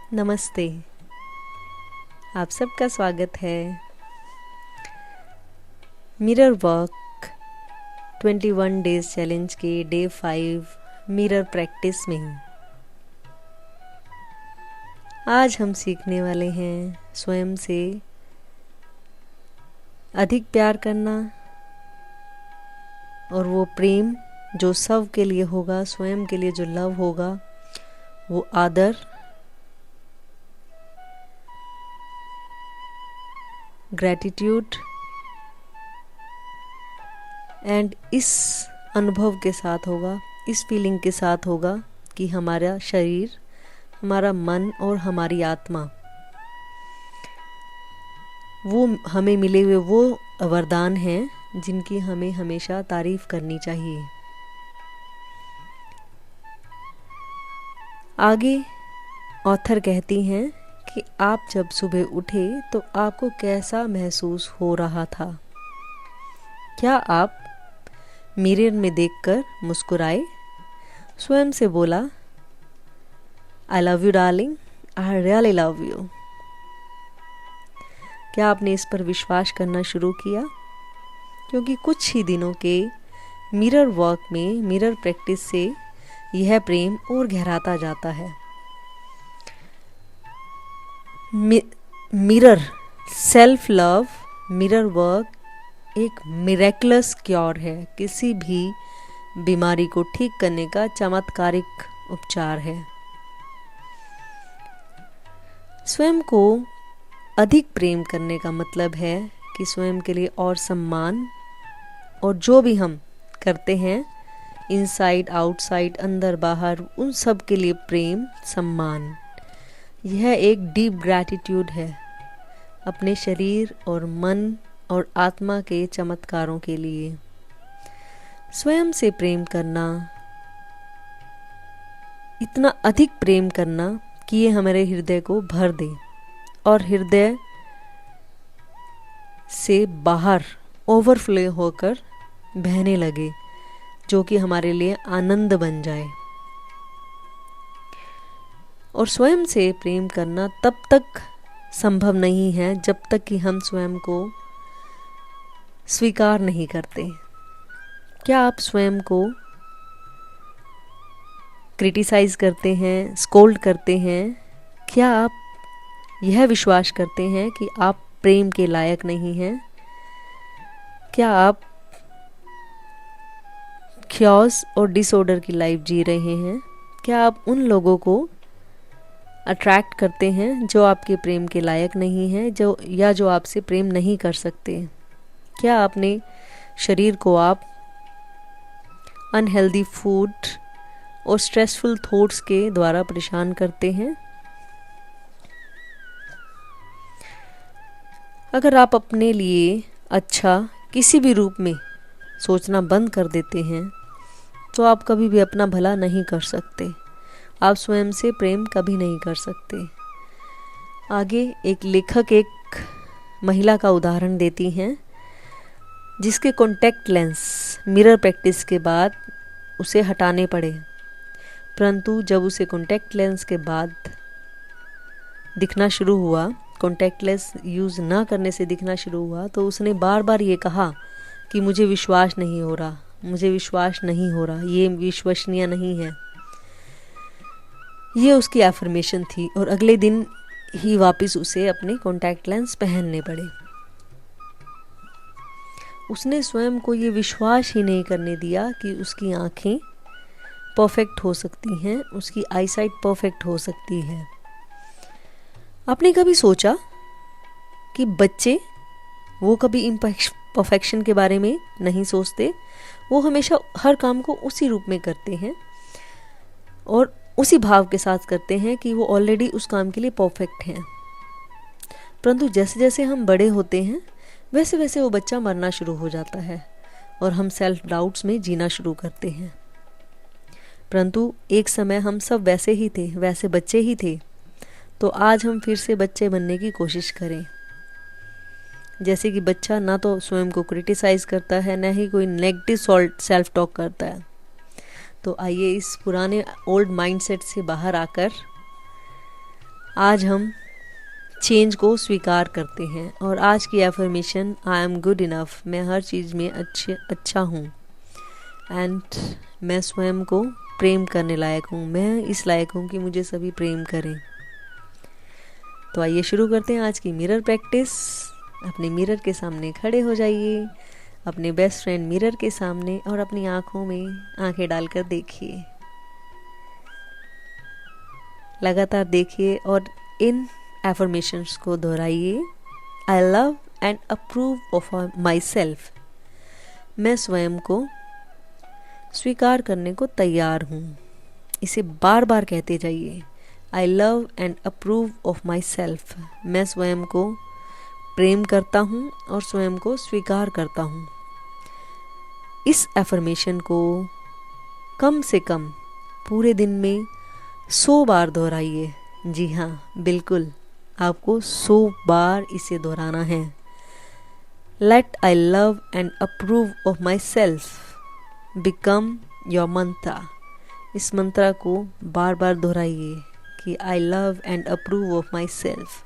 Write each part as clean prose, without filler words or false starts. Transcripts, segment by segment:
नमस्ते। आप सबका स्वागत है मिरर वर्क 21 डेज चैलेंज के डे 5 मिरर प्रैक्टिस में। आज हम सीखने वाले हैं स्वयं से अधिक प्यार करना, और वो प्रेम जो सब के लिए होगा, स्वयं के लिए जो लव होगा, वो आदर, ग्रैटिट्यूड एंड इस अनुभव के साथ होगा, इस फीलिंग के साथ होगा कि हमारा शरीर, हमारा मन और हमारी आत्मा वो हमें मिले हुए वो वरदान हैं जिनकी हमें हमेशा तारीफ करनी चाहिए। आगे ऑथर कहती हैं कि आप जब सुबह उठे तो आपको कैसा महसूस हो रहा था। क्या आप मिरर में देखकर मुस्कुराए, स्वयं से बोला I love you darling, I really love you. क्या आपने इस पर विश्वास करना शुरू किया? क्योंकि कुछ ही दिनों के मिरर वर्क में, मिरर प्रैक्टिस से यह प्रेम और गहराता जाता है। Mirror self love, mirror work एक मिरेक्युलस क्योर है, किसी भी बीमारी को ठीक करने का चमत्कारिक उपचार है। स्वयं को अधिक प्रेम करने का मतलब है कि स्वयं के लिए और सम्मान, और जो भी हम करते हैं इनसाइड आउटसाइड, अंदर बाहर, उन सब के लिए प्रेम, सम्मान। यह एक डीप ग्रैटिट्यूड है अपने शरीर और मन और आत्मा के चमत्कारों के लिए। स्वयं से प्रेम करना, इतना अधिक प्रेम करना कि ये हमारे हृदय को भर दे और हृदय से बाहर ओवरफ्लो होकर बहने लगे, जो कि हमारे लिए आनंद बन जाए। और स्वयं से प्रेम करना तब तक संभव नहीं है जब तक कि हम स्वयं को स्वीकार नहीं करते। क्या आप स्वयं को क्रिटिसाइज करते हैं, स्कोल्ड करते हैं? क्या आप यह विश्वास करते हैं कि आप प्रेम के लायक नहीं हैं? क्या आप ख्यास और डिसऑर्डर की लाइफ जी रहे हैं? क्या आप उन लोगों को अट्रैक्ट करते हैं जो आपके प्रेम के लायक नहीं हैं, जो आपसे प्रेम नहीं कर सकते? क्या अपने शरीर को आप अनहेल्दी फूड और स्ट्रेसफुल थॉट्स के द्वारा परेशान करते हैं? अगर आप अपने लिए अच्छा किसी भी रूप में सोचना बंद कर देते हैं तो आप कभी भी अपना भला नहीं कर सकते। आप स्वयं से प्रेम कभी नहीं कर सकते। आगे एक लेखक एक महिला का उदाहरण देती हैं जिसके कॉन्टैक्ट लेंस मिरर प्रैक्टिस के बाद उसे हटाने पड़े, परंतु जब उसे कॉन्टैक्ट लेंस के बाद दिखना शुरू हुआ, कॉन्टैक्ट लेंस यूज़ ना करने से दिखना शुरू हुआ, तो उसने बार बार ये कहा कि मुझे विश्वास नहीं हो रहा, मुझे विश्वास नहीं हो रहा, ये विश्वसनीय नहीं है। ये उसकी एफर्मेशन थी और अगले दिन ही वापस उसे अपने कॉन्टैक्ट लेंस पहनने पड़े। उसने स्वयं को ये विश्वास ही नहीं करने दिया कि उसकी आँखें परफेक्ट हो सकती हैं, उसकी आईसाइट परफेक्ट हो सकती है। आपने कभी सोचा कि बच्चे वो कभी इम्परफेक्शन के बारे में नहीं सोचते, वो हमेशा हर काम को उसी रूप में करते हैं और उसी भाव के साथ करते हैं कि वो ऑलरेडी उस काम के लिए परफेक्ट हैं। परंतु जैसे जैसे हम बड़े होते हैं वैसे वैसे वो बच्चा मरना शुरू हो जाता है और हम सेल्फ डाउट्स में जीना शुरू करते हैं। परंतु एक समय हम सब वैसे ही थे, वैसे बच्चे ही थे। तो आज हम फिर से बच्चे बनने की कोशिश करें। जैसे कि बच्चा ना तो स्वयं को क्रिटिसाइज करता है, ना ही कोई नेगेटिव सेल्फ टॉक करता है। तो आइए इस पुराने ओल्ड माइंडसेट से बाहर आकर आज हम चेंज को स्वीकार करते हैं। और आज की affirmation, I am good enough, मैं हर चीज़ में अच्छा हूँ। एंड मैं स्वयं को प्रेम करने लायक हूँ, मैं इस लायक हूँ कि मुझे सभी प्रेम करें। तो आइए शुरू करते हैं आज की मिरर प्रैक्टिस। अपने मिरर के सामने खड़े हो जाइए, अपने बेस्ट फ्रेंड मिरर के सामने, और अपनी आँखों में आँखें डालकर देखिए, लगातार देखिए और इन एफर्मेशंस को दोहराइए। I love and approve of myself, मैं स्वयं को स्वीकार करने को तैयार हूँ। इसे बार बार कहते जाइए। आई love and approve of myself, मैं स्वयं को प्रेम करता हूँ और स्वयं को स्वीकार करता हूँ। इस एफर्मेशन को कम से कम पूरे दिन में 100 बार दोहराइए। जी हाँ, बिल्कुल, आपको 100 बार इसे दोहराना है। Let I love and approve of myself become your mantra. इस मंत्र को बार बार दोहराइए कि I love and approve of myself.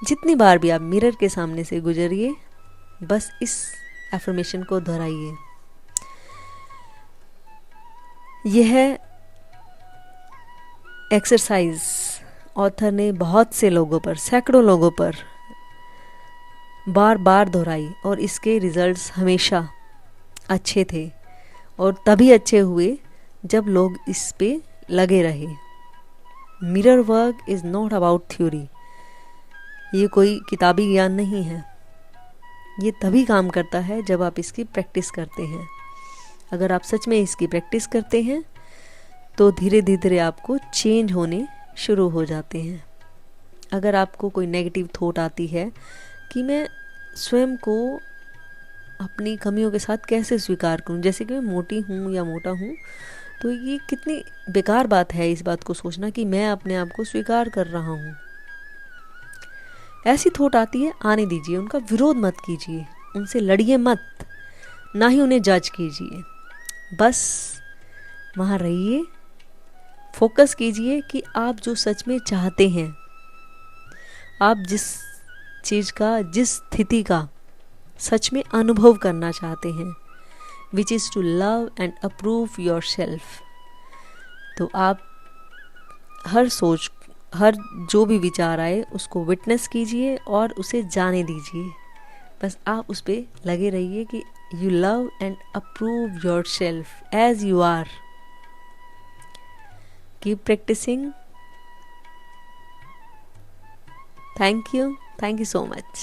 जितनी बार भी आप मिरर के सामने से गुजरिए, बस इस एफर्मेशन को दोहराइए। यह एक्सरसाइज ऑथर ने बहुत से लोगों पर, सैकड़ों लोगों पर बार बार दोहराई और इसके रिजल्ट्स हमेशा अच्छे थे, और तभी अच्छे हुए जब लोग इस पे लगे रहे। Mirror work is not about theory, ये कोई किताबी ज्ञान नहीं है। ये तभी काम करता है जब आप इसकी प्रैक्टिस करते हैं। अगर आप सच में इसकी प्रैक्टिस करते हैं तो धीरे धीरे आपको चेंज होने शुरू हो जाते हैं। अगर आपको कोई नेगेटिव थॉट आती है कि मैं स्वयं को अपनी कमियों के साथ कैसे स्वीकार करूं, जैसे कि मैं मोटी हूं या मोटा हूं, तो ये कितनी बेकार बात है इस बात को सोचना कि मैं अपने आप को स्वीकार कर रहा हूं। ऐसी थॉट आती है, आने दीजिए, उनका विरोध मत कीजिए, उनसे लड़िए मत, ना ही उन्हें जज कीजिए। बस वहाँ रहिए, फोकस कीजिए कि आप जो सच में चाहते हैं, आप जिस चीज़ का, जिस स्थिति का सच में अनुभव करना चाहते हैं, which is to love and approve yourself. तो आप हर सोच, हर जो भी विचार आए उसको विटनेस कीजिए और उसे जाने दीजिए। बस आप उस पर लगे रहिए कि you love and approve yourself as you are. Keep practising. Thank you so much.